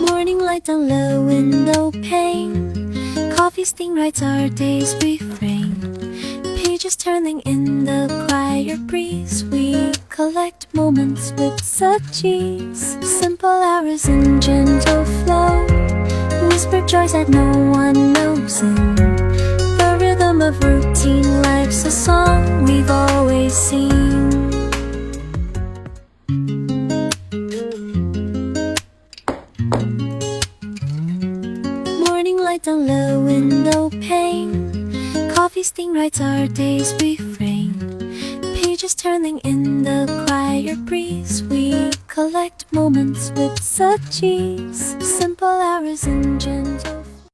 Morning light down the window pane, coffee sting writes our day's refrain. Pages turning in the quiet breeze, we collect moments with such ease. Simple hours in gentle flow, whispered joys that no one knows. In the rhythm of routine, life's a song we've always seen. Morning light down the window pane, coffee sting writes our day's refrain. Pages turning in the quiet breeze, we collect moments with such ease. Simple hours in gentle